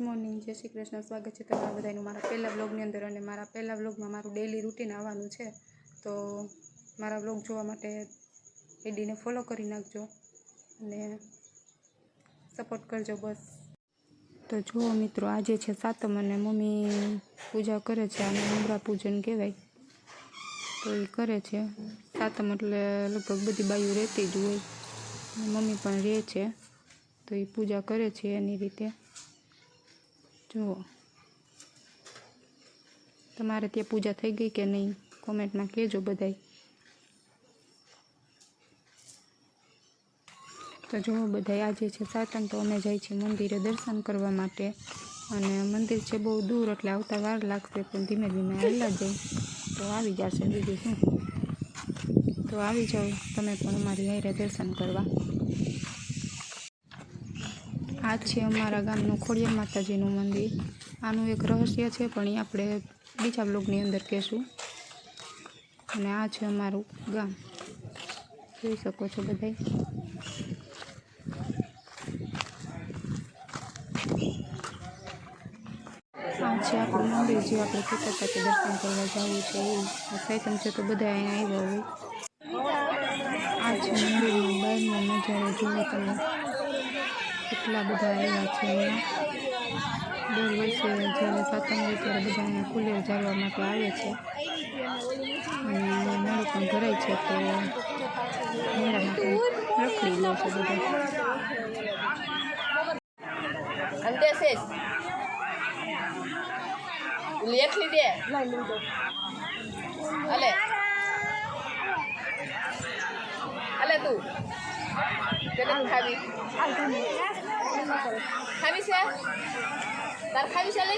Morning, જય શ્રી કૃષ્ણ। સ્વાગત છે તમારા બધાનું મારા પહેલા વ્લોગની અંદર। અને મારા પહેલા વ્લોગમાં મારું ડેલી રૂટીન આવવાનું છે, તો મારા વ્લોગ જોવા માટે એડીને ફોલો કરી નાખજો અને સપોર્ટ કરજો બસ। તો જુઓ મિત્રો, આજે છે સાતમ અને મમ્મી પૂજા કરે છે, આને ઉમરા પૂજન કહેવાય। તો એ કરે છે। સાતમ એટલે લગભગ બધી બાયું રહેતી જ હોય, મમ્મી પણ રહે છે, તો એ પૂજા કરે છે એની રીતે। જુઓ, તમારે ત્યાં પૂજા થઈ ગઈ કે નહીં કોમેન્ટમાં કહેજો બધાય। તો જુઓ બધાય, આજે છે સાતમ, તો અમે જાય છીએ મંદિરે દર્શન કરવા માટે। અને મંદિર છે બહુ દૂર, એટલે આવતા વાર લાગશે, પણ ધીમે ધીમે હાલ્યા જાય તો આવી જશે, બીજું શું। તો આવી જાઓ તમે પણ અમારી હારે દર્શન કરવા। આ છે અમારા ગામનું ખોડિયાર માતાજીનું મંદિર। આનું એક રહસ્ય છે, પણ એ આપણે બીજા બ્લોગની અંદર કહેશું। અને આ છે અમારું ગામ, જોઈ શકો છો બધાય। આ છે આપણું મંદિર, જે આપણે કહેતા હતા કે દર્શન કરવા જવું છે, એ સાતમ છે તો બધા અહીંયા આવ્યા હોય। આ છે મંદિરનો બહારનો નજારો, જોવો તમે, કેટલા બધા આવ્યા છે અહીંયા। દર વર્ષે જ્યારે સાતમ હોય ત્યારે બધા અહીંયા કુલેર ઝાલવા માટે આવે છે, અને અહીંયા મેળો પણ ભરાય છે, તો મેળામાં પણ રખડી લે છે બધા। લેખલી દે અલે અલે તું કેને ખાવી ખાવી છે તાર ખાવી છે લે